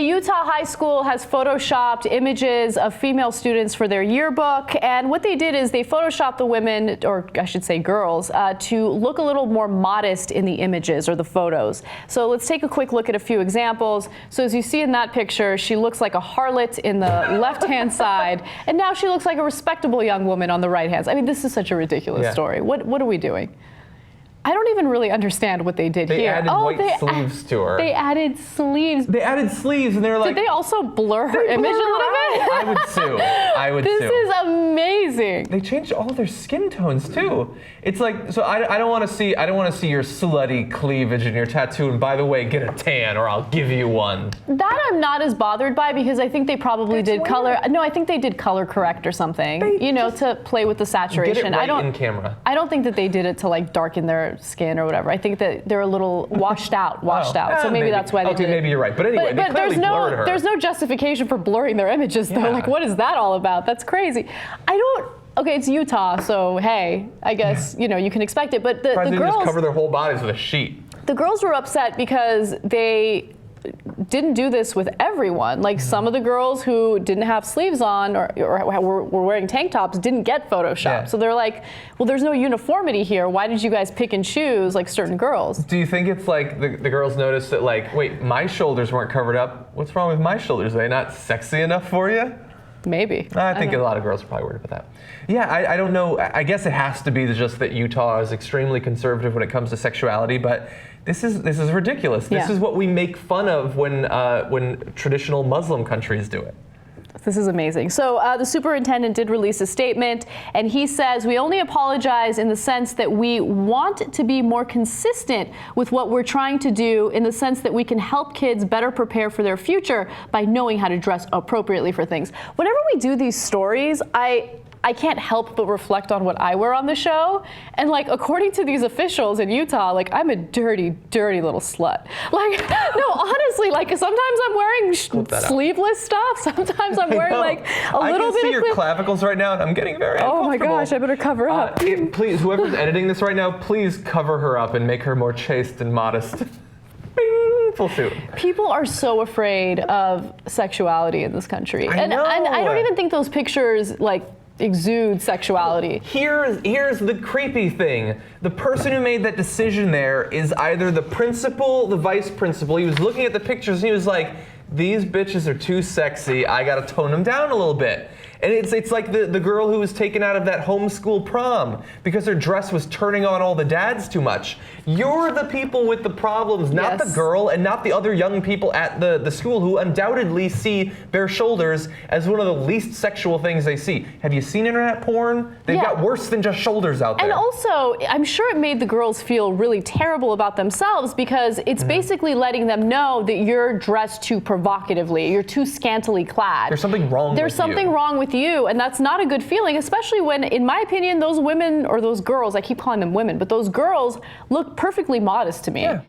Utah high school has photoshopped images of female students for their yearbook, and what they did is they photoshopped the women, or I should say girls, to look a little more modest in the images or the photos. So let's take a quick look at a few examples. So as you see in that picture, she looks like a harlot in the left-hand side, and now she looks like a respectable young woman on the right-hand side. I mean, this is such a ridiculous story. What are we doing? I don't even really understand what they did here. They added white sleeves to her. They added sleeves. They added sleeves, and they were like... Did they also blur her image a little bit? I would sue. I would sue. This is amazing. They changed all their skin tones too. It's like, so I don't want to see your slutty cleavage and your tattoo. And by the way, get a tan, or I'll give you one. That I'm not as bothered by, because I think they probably did color. No, I think they did color correct or something. To play with the saturation. Get it right in camera. I don't think that they did it to like darken their skin or whatever. I think that they're a little washed out. So maybe that's why they did it. Maybe you're right. But anyway, they clearly blurred her. There's no justification for blurring their images though. Like, what is that all about? That's crazy. Okay, it's Utah, so hey, I guess you can expect it. But the girls just cover their whole bodies with a sheet. The girls were upset because they didn't do this with everyone. Like some of the girls who didn't have sleeves on or were wearing tank tops didn't get photoshopped. Yeah. So they're like, well, there's no uniformity here. Why did you guys pick and choose like certain girls? Do you think it's like the girls noticed that like, wait, my shoulders weren't covered up. What's wrong with my shoulders? Are they not sexy enough for you? Maybe. I think a lot of girls are probably worried about that. Yeah, I don't know. I guess it has to be just that Utah is extremely conservative when it comes to sexuality, but this is ridiculous. This is what we make fun of when traditional Muslim countries do it. This is amazing. So the superintendent did release a statement, and he says, we only apologize in the sense that we want to be more consistent with what we're trying to do, in the sense that we can help kids better prepare for their future by knowing how to dress appropriately for things. Whenever we do these stories, I can't help but reflect on what I wear on the show. And like, according to these officials in Utah, like I'm a dirty, dirty little slut. Like, no, honestly, like sometimes I'm wearing sleeveless stuff. Sometimes I'm wearing like a little bit of... I can see your clavicles right now, and I'm getting very uncomfortable. Oh my gosh, I better cover up. Please, whoever's editing this right now, please cover her up and make her more chaste and modest. Bing, full suit. People are so afraid of sexuality in this country. I know. And I don't even think those pictures like exude sexuality. Here's the creepy thing. The person who made that decision there is either the principal, the vice principal. He was looking at the pictures and he was like, these bitches are too sexy. I gotta tone them down a little bit. And it's like the girl who was taken out of that homeschool prom because her dress was turning on all the dads too much. You're the people with the problems, not the girl and not the other young people at the school who undoubtedly see bare shoulders as one of the least sexual things they see. Have you seen internet porn? They've got worse than just shoulders out there. And also, I'm sure it made the girls feel really terrible about themselves because it's basically letting them know that you're dressed too provocatively, you're too scantily clad. There's something wrong with you. There's something wrong with you, and that's not a good feeling, especially when, in my opinion, those women or those girls, I keep calling them women, but those girls look perfectly modest to me. Yeah.